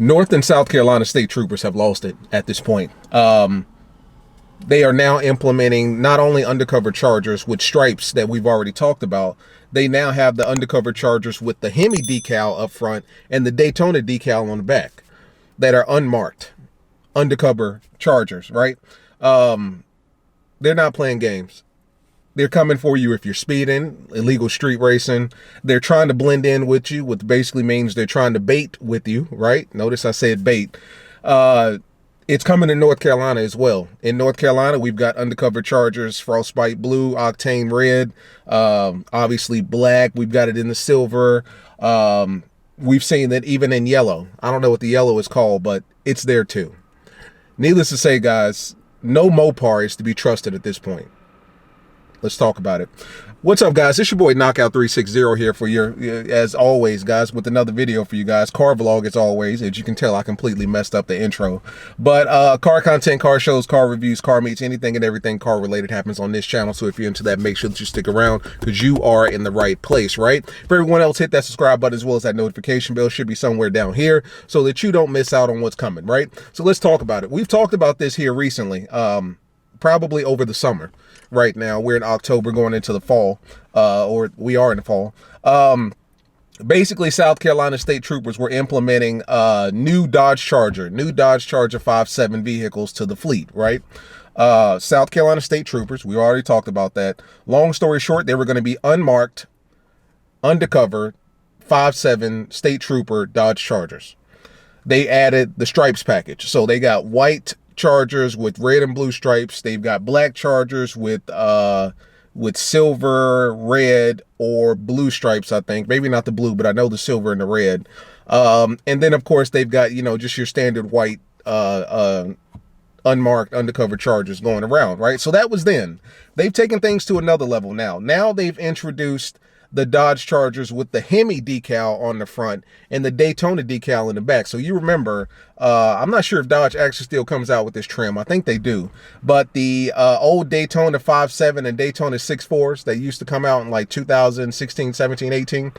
North and South Carolina state troopers have lost it at this point. They are now implementing not only undercover chargers with stripes that we've already talked about, they now have the undercover chargers with the HEMI decal up front and the Daytona decal on the back that are unmarked undercover chargers, right? They're not playing games. They're coming for you if you're speeding, illegal street racing. They're trying to blend in with you, which basically means they're trying to bait with you, right? Notice I said bait. It's coming to North Carolina as well. In North Carolina, we've got undercover chargers, frostbite blue, octane red, obviously black. We've got it in the silver. We've seen that even in yellow. I don't know what the yellow is called, but it's there too. Needless to say, guys, no Mopar is to be trusted at this point. Let's talk about it. What's up, guys? It's your boy Knockout 360 here for your, as always, guys, with another video for you guys. Car vlog, as always. As you can tell, I completely messed up the intro. But car content, car shows, car reviews, car meets, anything and everything car related happens on this channel. So if you're into that, make sure that you stick around because you are in the right place, right? For everyone else, hit that subscribe button as well as that notification bell. Should be somewhere down here so that you don't miss out on what's coming, right? So let's talk about it. We've talked about this here recently, probably over the summer. Right now, we're in October going into the fall, or we are in the fall. Basically, South Carolina state troopers were implementing new Dodge Charger 5.7 vehicles to the fleet, right? South Carolina state troopers, we already talked about that. Long story short, they were going to be unmarked, undercover 5.7 state trooper Dodge Chargers. They added the stripes package. So they got white Chargers with red and blue stripes. They've got black Chargers with silver, red, or blue stripes, I think. Maybe not the blue, but I know the silver and the red. And then, of course, they've got, you know, just your standard white unmarked undercover Chargers going around, right? So that was then. They've taken things to another level now. Now they've introduced the Dodge Chargers with the HEMI decal on the front and the Daytona decal in the back. So you remember, I'm not sure if Dodge actually still comes out with this trim. I think they do. But the old Daytona 5.7 and Daytona 6.4s that used to come out in like 2016, 17, 18.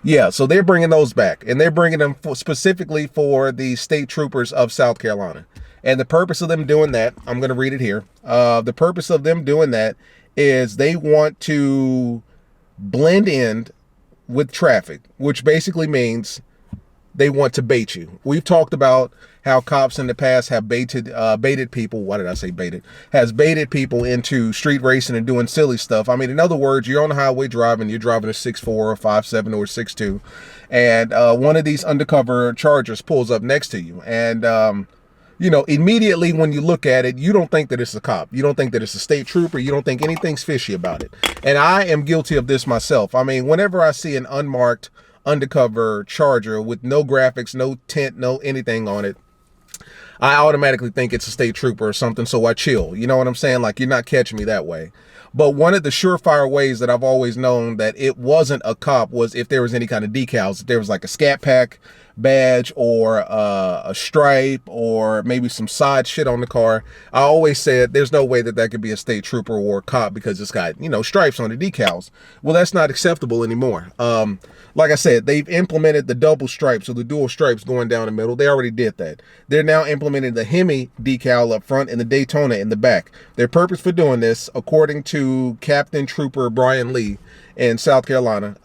Yeah, so they're bringing those back. And they're bringing them specifically for the state troopers of South Carolina. And the purpose of them doing that, I'm going to read it here. The purpose of them doing that is they want to blend in with traffic, which basically means they want to bait you. We've talked about how cops in the past have baited people. Why did I say baited? Has baited people into street racing and doing silly stuff. I mean, in other words, you're on the highway driving, you're driving a 6.4 or 5.7 or 6.2, and one of these undercover Chargers pulls up next to you, and you know, immediately when you look at it, you don't think that it's a cop. You don't think that it's a state trooper. You don't think anything's fishy about it. And I am guilty of this myself. I mean, whenever I see an unmarked undercover Charger with no graphics, no tint, no anything on it, I automatically think it's a state trooper or something, so I chill. You know what I'm saying? Like, you're not catching me that way. But one of the surefire ways that I've always known that it wasn't a cop was if there was any kind of decals. If there was like a Scat Pack badge or a stripe or maybe some side shit on the car, I always said there's no way that that could be a state trooper or a cop because it's got, you know, stripes on the decals. Well, that's not acceptable anymore. Like I said, they've implemented the double stripes or the dual stripes going down the middle. They already did that. They're now implementing the HEMI decal up front and the Daytona in the back. Their purpose for doing this, according to Captain Trooper Brian Lee in South Carolina,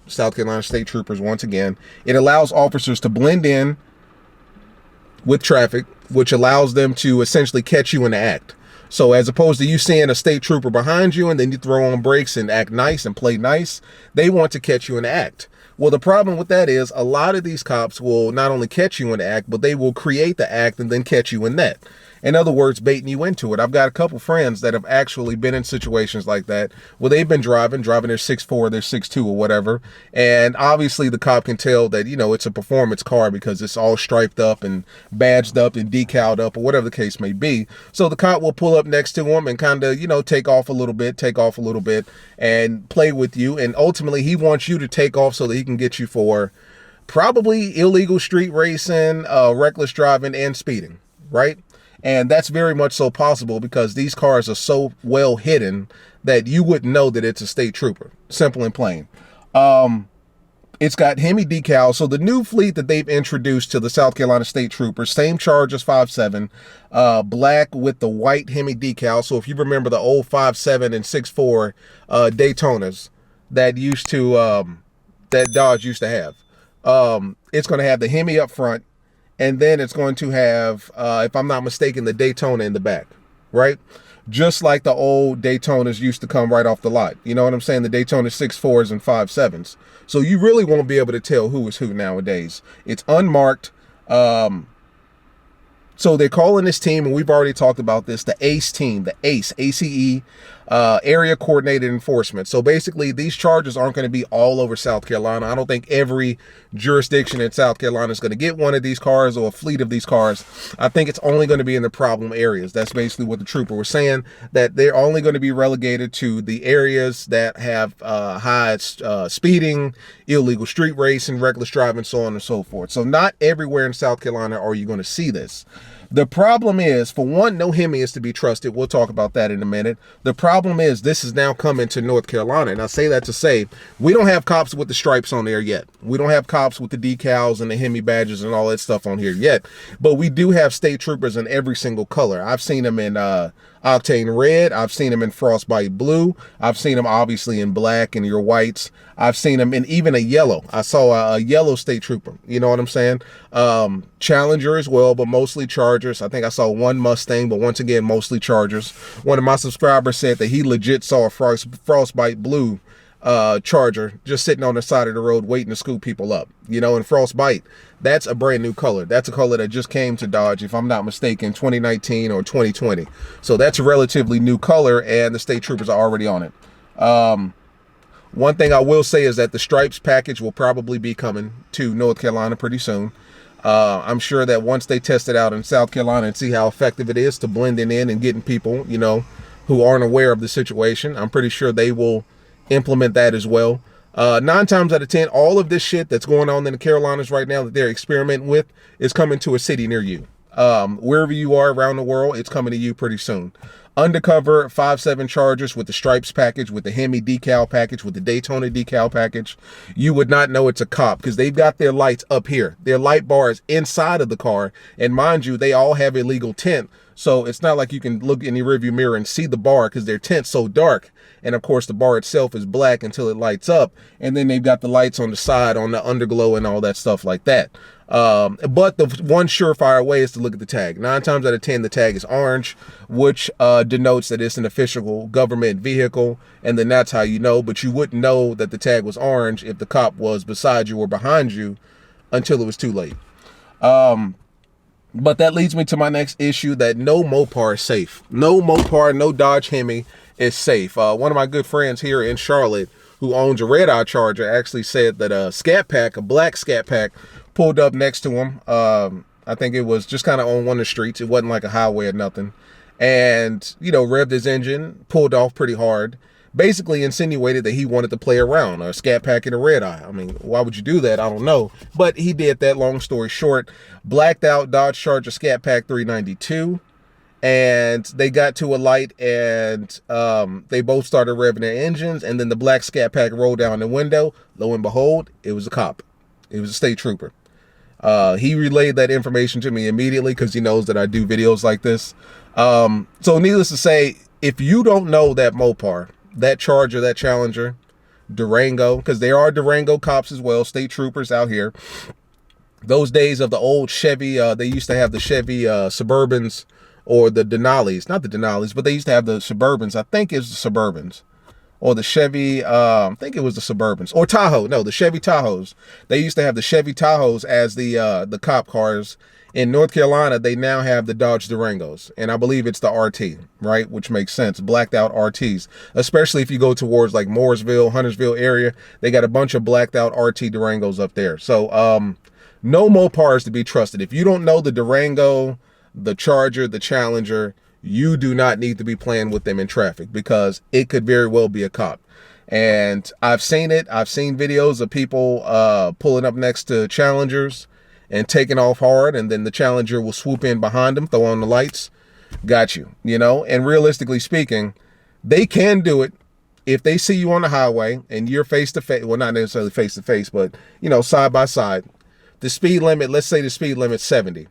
South Carolina state troopers, once again, it allows officers to blend in with traffic, which allows them to essentially catch you in the act. So as opposed to you seeing a state trooper behind you and then you throw on brakes and act nice and play nice, they want to catch you in the act. Well, the problem with that is a lot of these cops will not only catch you in the act, but they will create the act and then catch you in that. In other words, baiting you into it. I've got a couple friends that have actually been in situations like that where they've been driving their 6.4, their 6.2 or whatever. And obviously the cop can tell that, you know, it's a performance car because it's all striped up and badged up and decaled up or whatever the case may be. So the cop will pull up next to him and kind of, you know, take off a little bit and play with you. And ultimately he wants you to take off so that he can get you for probably illegal street racing, reckless driving, and speeding, right? And that's very much so possible because these cars are so well hidden that you wouldn't know that it's a state trooper. Simple and plain. It's got HEMI decals. So the new fleet that they've introduced to the South Carolina State Troopers, same charge as 5.7, black with the white HEMI decal. So if you remember the old 5.7 and 6.4 Daytonas that that Dodge used to have, it's going to have the HEMI up front, and then it's going to have, if I'm not mistaken, the Daytona in the back, right? Just like the old Daytonas used to come right off the lot. You know what I'm saying? The Daytona 6.4s and 5.7s. So you really won't be able to tell who is who nowadays. It's unmarked. So they're calling this team, and we've already talked about this, the ACE team, the ACE, ACE, Area Coordinated Enforcement. So basically, these charges aren't going to be all over South Carolina. I don't think every jurisdiction in South Carolina is going to get one of these cars or a fleet of these cars. I think it's only going to be in the problem areas. That's basically what the trooper was saying, that they're only going to be relegated to the areas that have high speeding, illegal street racing, reckless driving, so on and so forth. So not everywhere in South Carolina are you going to see this. The problem is, for one, no HEMI is to be trusted. We'll talk about that in a minute. The problem is this is now coming to North Carolina. And I say that to say, we don't have cops with the stripes on there yet. We don't have cops with the decals and the HEMI badges and all that stuff on here yet. But we do have state troopers in every single color. I've seen them in Octane Red. I've seen them in Frostbite Blue. I've seen them obviously in black and your whites. I've seen them in even a yellow. I saw a yellow state trooper. You know what I'm saying? Challenger as well, but mostly Chargers. I think I saw one Mustang, but once again, mostly Chargers. One of my subscribers said that he legit saw a Frostbite Blue Charger just sitting on the side of the road waiting to scoop people up. You know, and Frostbite, that's a brand new color. That's a color that just came to Dodge, if I'm not mistaken, 2019 or 2020. So that's a relatively new color, and the state troopers are already on it. One thing I will say is that the stripes package will probably be coming to North Carolina pretty soon. I'm sure that once they test it out in South Carolina and see how effective it is to blending in and getting people, you know, who aren't aware of the situation, I'm pretty sure they will implement that as well. 9 times out of 10, all of this shit that's going on in the Carolinas right now that they're experimenting with is coming to a city near you. Wherever you are around the world, it's coming to you pretty soon. Undercover 5.7 Chargers with the stripes package, with the HEMI decal package, with the Daytona decal package. You would not know it's a cop because they've got their lights up here. Their light bar is inside of the car. And mind you, they all have illegal tint. So it's not like you can look in the rearview mirror and see the bar because their tint's so dark. And of course, the bar itself is black until it lights up. And then they've got the lights on the side, on the underglow and all that stuff like that. But the one surefire way is to look at the tag. 9 times out of 10, the tag is orange, which denotes that it's an official government vehicle. And then that's how you know. But you wouldn't know that the tag was orange if the cop was beside you or behind you until it was too late. But that leads me to my next issue, that no Mopar is safe. No Mopar, no Dodge HEMI is safe. One of my good friends here in Charlotte who owns a red eye Charger actually said that a Scat Pack, a black Scat Pack, pulled up next to him. I think it was just kind of on one of the streets. It wasn't like a highway or nothing. And, you know, revved his engine, pulled off pretty hard. Basically insinuated that he wanted to play around, a Scat Pack and a red eye. I mean, why would you do that? I don't know. But he did that, long story short. Blacked out Dodge Charger Scat Pack 392. And they got to a light and they both started revving their engines. And then the black Scat Pack rolled down the window. Lo and behold, it was a cop. It was a state trooper. He relayed that information to me immediately because he knows that I do videos like this. So needless to say, if you don't know that Mopar, that Charger, that Challenger, Durango, because there are Durango cops as well, state troopers out here. Those days of the old Chevy, they used to have the Chevy Suburbans or the Denali's, not the Denali's, but they used to have the Suburbans. I think it's the Suburbans. Or the Chevy, I think it was the Suburbans. Or Tahoe, no, the Chevy Tahoes. They used to have the Chevy Tahoes as the cop cars. In North Carolina, they now have the Dodge Durangos, and I believe it's the RT, right? Which makes sense, blacked out RTs, especially if you go towards like Mooresville, Huntersville area. They got a bunch of blacked out RT Durangos up there. So no Mopars to be trusted. If you don't know the Durango, the Charger, the Challenger, you do not need to be playing with them in traffic because it could very well be a cop. And I've seen it. I've seen videos of people pulling up next to Challengers and taking off hard, and then the Challenger will swoop in behind them, throw on the lights, got you, you know? And realistically speaking, they can do it. if they see you on the highway and you're face to face, well, not necessarily face to face, but you know, side by side, the speed limit, let's say the speed limit's 70.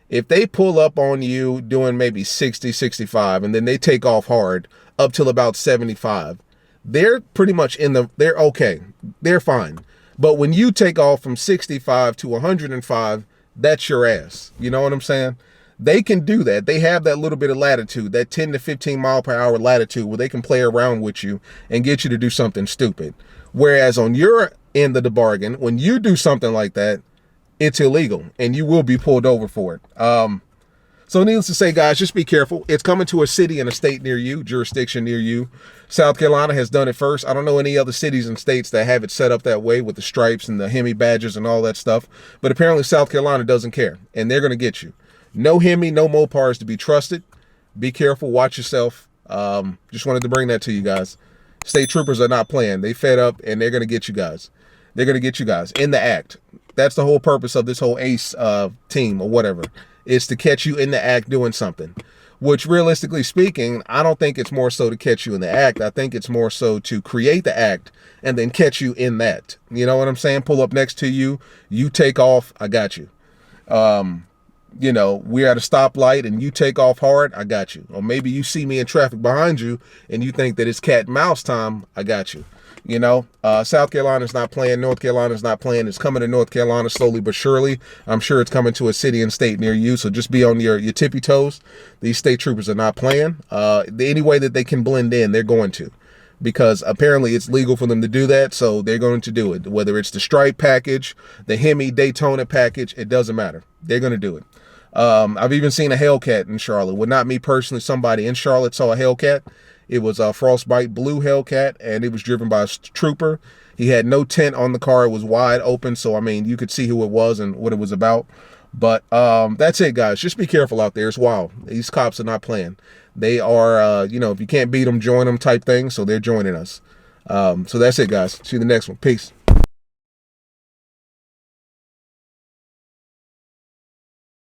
If they pull up on you doing maybe 60, 65, and then they take off hard up till about 75, they're pretty much they're okay. They're fine. But when you take off from 65 to 105, that's your ass. You know what I'm saying? They can do that. They have that little bit of latitude, that 10 to 15 mile per hour latitude where they can play around with you and get you to do something stupid. Whereas on your end of the bargain, when you do something like that, it's illegal and you will be pulled over for it. So needless to say, guys, just be careful. It's coming to a city and a state near you, jurisdiction near you. South Carolina has done it first. I don't know any other cities and states that have it set up that way with the stripes and the HEMI badges and all that stuff. But apparently South Carolina doesn't care, and they're going to get you. No HEMI, no Mopars to be trusted. Be careful. Watch yourself. Just wanted to bring that to you guys. State troopers are not playing. They fed up, and they're going to get you guys. They're going to get you guys in the act. That's the whole purpose of this whole ACE team or whatever. Is to catch you in the act doing something, which realistically speaking, I don't think it's more so to catch you in the act. I think it's more so to create the act and then catch you in that. You know what I'm saying? Pull up next to you, you take off, I got you. You know, we're at a stoplight and you take off hard, I got you. Or maybe you see me in traffic behind you and you think that it's cat and mouse time, I got you. You know, South Carolina's not playing. North Carolina's not playing. It's coming to North Carolina slowly but surely. I'm sure it's coming to a city and state near you. So just be on your tippy toes. These state troopers are not playing. Any way that they can blend in, they're going to. Because apparently it's legal for them to do that. So they're going to do it. Whether it's the stripe package, the HEMI Daytona package, it doesn't matter. They're going to do it. I've even seen a Hellcat in Charlotte. Well, not me personally. Somebody in Charlotte saw a Hellcat. It was a Frostbite blue Hellcat, and it was driven by a trooper. He had no tent on the car. It was wide open, so, I mean, you could see who it was and what it was about. But that's it, guys. Just be careful out there. It's wild. These cops are not playing. They are, you know, if you can't beat them, join them type thing, so they're joining us. So that's it, guys. See you in the next one. Peace.